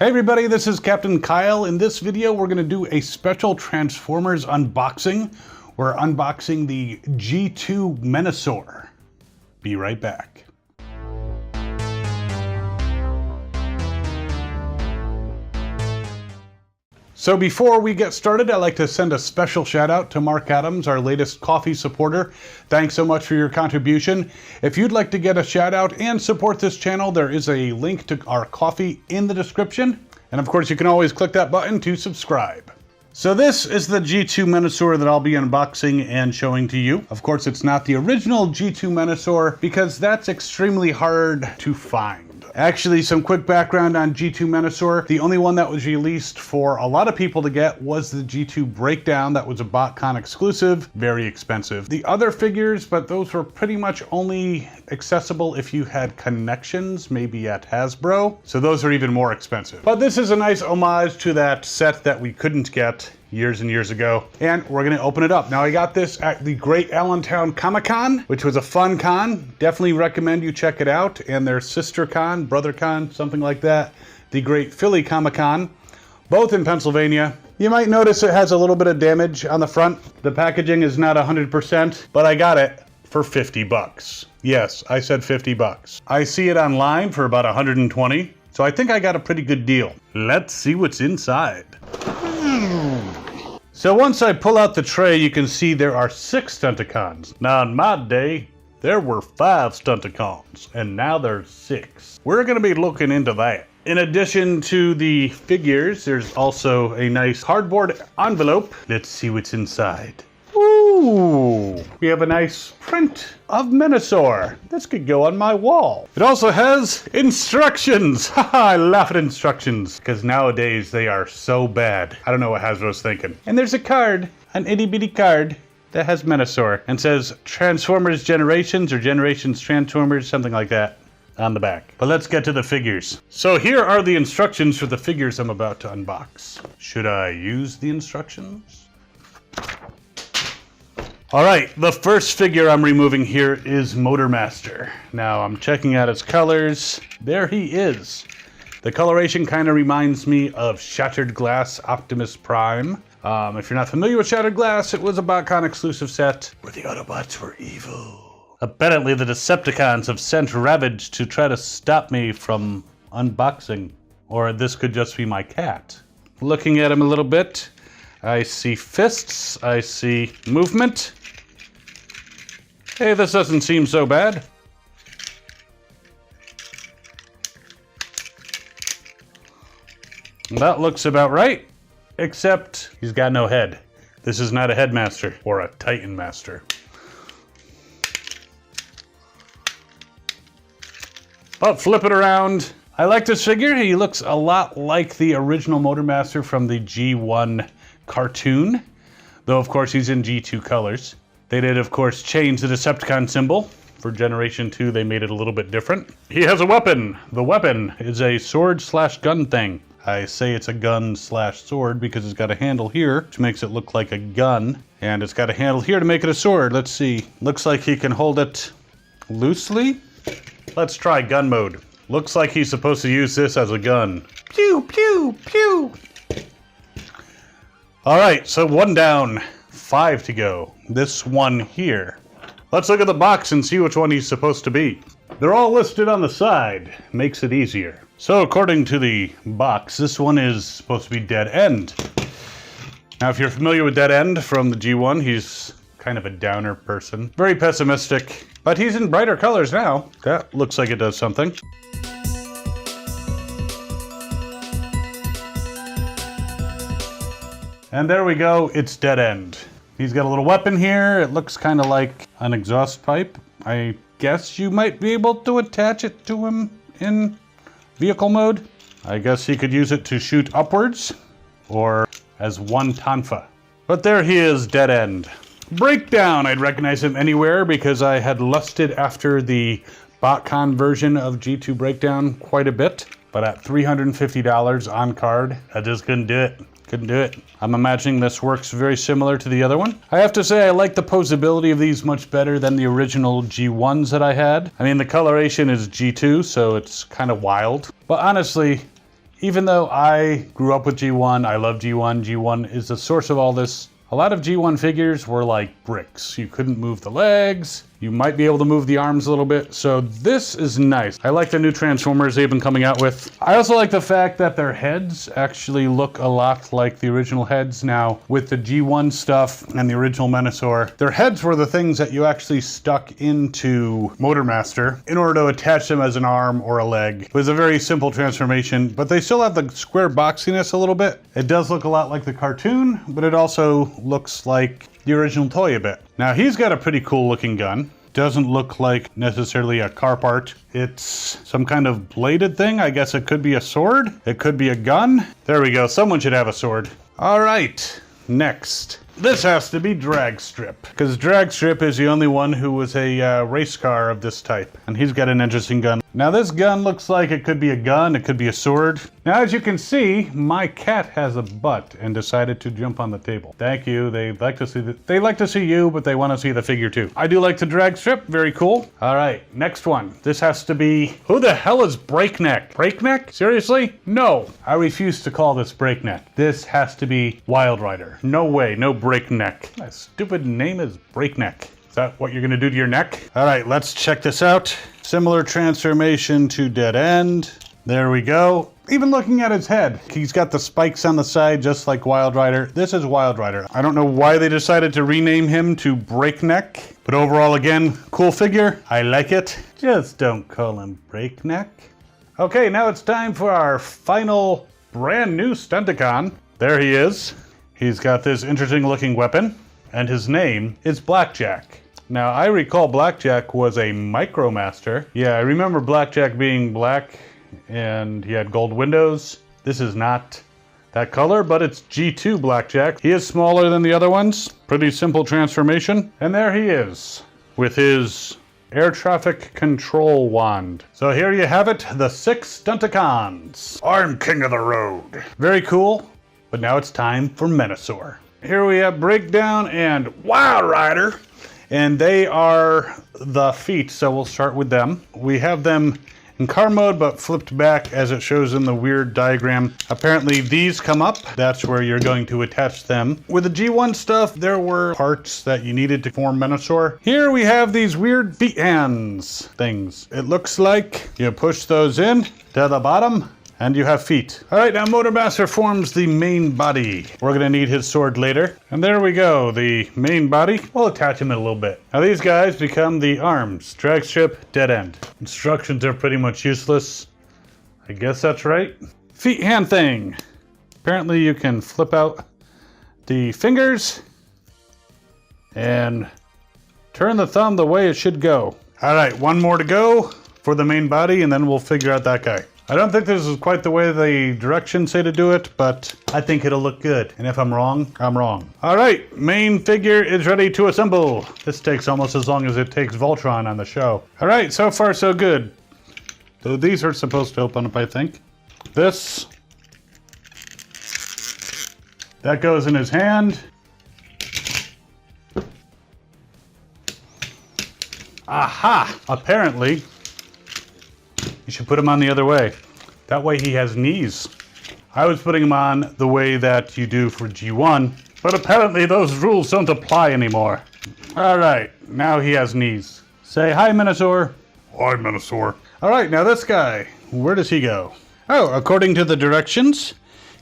Hey everybody, this is Captain Kyle. In this video, we're gonna do a special Transformers unboxing. We're unboxing the G2 Menasor. Be right back. So before we get started, I'd like to send a special shout out to Mark Adams, our latest coffee supporter. Thanks so much for your contribution. If you'd like to get a shout out and support this channel, there is a link to our coffee in the description. And of course, you can always click that button to subscribe. So this is the G2 Menasor that I'll be unboxing and showing to you. Of course, it's not the original G2 Menasor because that's extremely hard to find. Actually, some quick background on G2 Menasor. The only one that was released for a lot of people to get was the G2 Breakdown. That was a Botcon exclusive, very expensive. The other figures, but those were pretty much only accessible if you had connections, maybe at Hasbro. So those are even more expensive. But this is a nice homage to that set that we couldn't get years and years ago. And we're gonna open it up. Now I got this at the Great Allentown Comic-Con, which was a fun con. Definitely recommend you check it out. And their sister con, brother con, something like that. The Great Philly Comic-Con, both in Pennsylvania. You might notice it has a little bit of damage on the front. The packaging is not 100%, but I got it for 50 bucks. Yes, I said 50 bucks. I see it online for about 120. So I think I got a pretty good deal. Let's see what's inside. So once I pull out the tray, you can see there are 6 Stunticons. Now in my day, there were 5 Stunticons, and now there's 6. We're gonna be looking into that. In addition to the figures, there's also a nice cardboard envelope. Let's see what's inside. Ooh, we have a nice print of Menasor. This could go on my wall. It also has instructions. Haha, I laugh at instructions because nowadays they are so bad. I don't know what Hasbro's thinking. And there's a card, an itty bitty card that has Menasor and says Transformers Generations or Generations Transformers, something like that on the back. But let's get to the figures. So here are the instructions for the figures I'm about to unbox. Should I use the instructions? All right, the first figure I'm removing here is Motormaster. Now I'm checking out his colors. There he is. The coloration kind of reminds me of Shattered Glass Optimus Prime. If you're not familiar with Shattered Glass, it was a Botcon exclusive set where the Autobots were evil. Apparently the Decepticons have sent Ravage to try to stop me from unboxing. Or this could just be my cat. Looking at him a little bit, I see fists, I see movement. Hey, this doesn't seem so bad. That looks about right, except he's got no head. This is not a Headmaster or a Titan Master. But flip it around. I like this figure. He looks a lot like the original Motormaster from the G1 cartoon, though of course he's in G2 colors. They did, of course, change the Decepticon symbol. For Generation 2, they made it a little bit different. He has a weapon. The weapon is a sword/gun thing. I say it's a gun/sword because it's got a handle here, which makes it look like a gun. And it's got a handle here to make it a sword. Let's see. Looks like he can hold it loosely. Let's try gun mode. Looks like he's supposed to use this as a gun. Pew, pew, pew. All right, so 1 down. 5 to go. This one here. Let's look at the box and see which one he's supposed to be. They're all listed on the side. Makes it easier. So according to the box, this one is supposed to be Dead End. Now if you're familiar with Dead End from the G1, he's kind of a downer person. Very pessimistic, but he's in brighter colors now. That looks like it does something. And there we go, it's Dead End. He's got a little weapon here. It looks kind of like an exhaust pipe. I guess you might be able to attach it to him in vehicle mode. I guess he could use it to shoot upwards or as one tonfa. But there he is, Dead End. Breakdown, I'd recognize him anywhere because I had lusted after the Botcon version of G2 Breakdown quite a bit. But at $350 on card, I just couldn't do it. Couldn't do it. I'm imagining this works very similar to the other one. I have to say I like the poseability of these much better than the original G1s that I had. I mean, the coloration is G2, so it's kind of wild. But honestly, Even though I grew up with G1, I love G1, G1 is the source of all this. A lot of G1 figures were like bricks. You couldn't move the legs. You might be able to move the arms a little bit. So this is nice. I like the new Transformers they've been coming out with. I also like the fact that their heads actually look a lot like the original heads now with the G1 stuff and the original Menasor. Their heads were the things that you actually stuck into Motormaster in order to attach them as an arm or a leg. It was a very simple transformation, but they still have the square boxiness a little bit. It does look a lot like the cartoon, but it also looks like the original toy a bit. Now he's got a pretty cool looking gun. Doesn't look like necessarily a car part. It's some kind of bladed thing. I guess it could be a sword. It could be a gun. There we go. Someone should have a sword. All right, next. This has to be Dragstrip, because Dragstrip is the only one who was a race car of this type, and he's got an interesting gun. Now this gun looks like it could be a gun, it could be a sword. Now as you can see, my cat has a butt and decided to jump on the table. Thank you. They like to see you, but they want to see the figure too. I do like the Dragstrip, very cool. All right, next one. This has to be, who the hell is Breakneck? Breakneck? Seriously? No, I refuse to call this Breakneck. This has to be Wild Rider. No way, no Breakneck. That stupid name is Breakneck. Is that what you're gonna do to your neck? All right, let's check this out. Similar transformation to Dead End. There we go. Even looking at his head, he's got the spikes on the side just like Wild Rider. This is Wild Rider. I don't know why they decided to rename him to Breakneck, but overall, again, cool figure. I like it. Just don't call him Breakneck. Okay, now it's time for our final brand new Stunticon. There he is. He's got this interesting looking weapon, and his name is Blackjack. Now, I recall Blackjack was a Micromaster. Yeah, I remember Blackjack being black and he had gold windows. This is not that color, but it's G2 Blackjack. He is smaller than the other ones. Pretty simple transformation. And there he is with his air traffic control wand. So here you have it, the 6 Stunticons. I'm king of the road. Very cool, but now it's time for Menasor. Here we have Breakdown and Wild Rider. And they are the feet, so we'll start with them. We have them in car mode, but flipped back as it shows in the weird diagram. Apparently these come up. That's where you're going to attach them. With the G1 stuff, there were parts that you needed to form Menasor. Here we have these weird feet hands things. It looks like you push those in to the bottom, and you have feet. All right, now Motormaster forms the main body. We're gonna need his sword later. And there we go, the main body. We'll attach him in a little bit. Now these guys become the arms. Dragstrip, Dead End. Instructions are pretty much useless. I guess that's right. Feet hand thing. Apparently you can flip out the fingers and turn the thumb the way it should go. All right, one more to go for the main body, and then we'll figure out that guy. I don't think this is quite the way the directions say to do it, but I think it'll look good. And if I'm wrong, I'm wrong. All right, main figure is ready to assemble. This takes almost as long as it takes Voltron on the show. All right, so far so good. So these are supposed to open up, I think. This. That goes in his hand. Aha! Apparently, you should put him on the other way. That way he has knees. I was putting him on the way that you do for G1, but apparently those rules don't apply anymore. All right, now he has knees. Say hi, Menasor. Hi, Menasor. All right, now this guy, where does he go? Oh, according to the directions,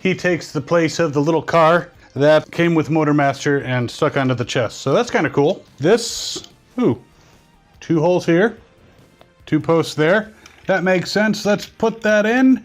he takes the place of the little car that came with Motormaster and stuck onto the chest. So that's kind of cool. This, ooh, 2 holes here, 2 posts there. That makes sense. Let's put that in.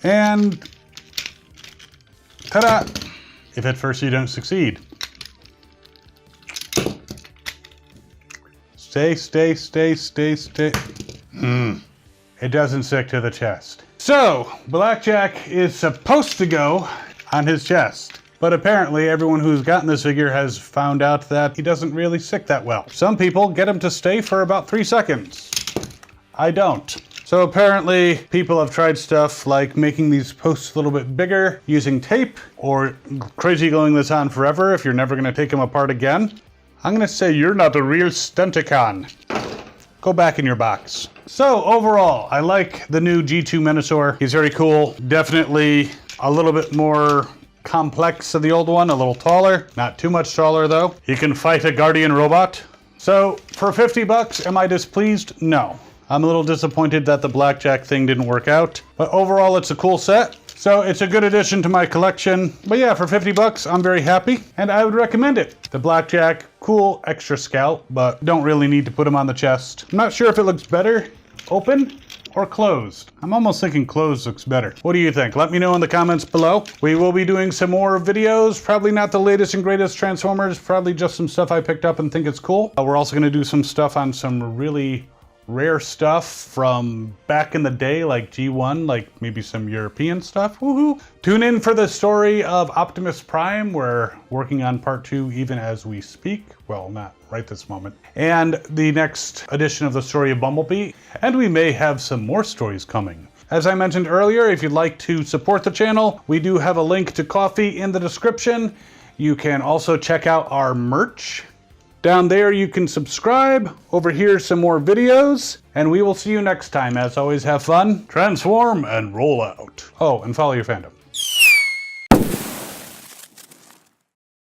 And ta-da! If at first you don't succeed. Stay. It doesn't stick to the chest. So, Blackjack is supposed to go on his chest. But apparently everyone who's gotten this figure has found out that he doesn't really stick that well. Some people get him to stay for about 3 seconds. I don't. So apparently people have tried stuff like making these posts a little bit bigger using tape, or crazy gluing this on forever if you're never gonna take them apart again. I'm gonna say you're not a real Stunticon. go back in your box. So overall, I like the new G2 Menasor. He's very cool. Definitely a little bit more complex than the old one, a little taller. Not too much taller though. He can fight a guardian robot. So for 50 bucks, am I displeased? No. I'm a little disappointed that the blackjack thing didn't work out, but overall it's a cool set. So it's a good addition to my collection. But yeah, for 50 bucks, I'm very happy and I would recommend it. The blackjack, cool extra scout, but don't really need to put him on the chest. I'm not sure if it looks better open or closed. I'm almost thinking closed looks better. What do you think? Let me know in the comments below. We will be doing some more videos, probably not the latest and greatest Transformers, probably just some stuff I picked up and think it's cool. We're also gonna do some stuff on some really rare stuff from back in the day, like G1, like maybe some European stuff. Woohoo! Tune in for the story of Optimus Prime. We're working on part 2 even as we speak. Well, not right this moment. And the next edition of the story of Bumblebee. And we may have some more stories coming. As I mentioned earlier, if you'd like to support the channel, we do have a link to coffee in the description. You can also check out our merch. Down there you can subscribe. Over here some more videos. And we will see you next time. As always, have fun, transform, and roll out. Oh, and follow your fandom.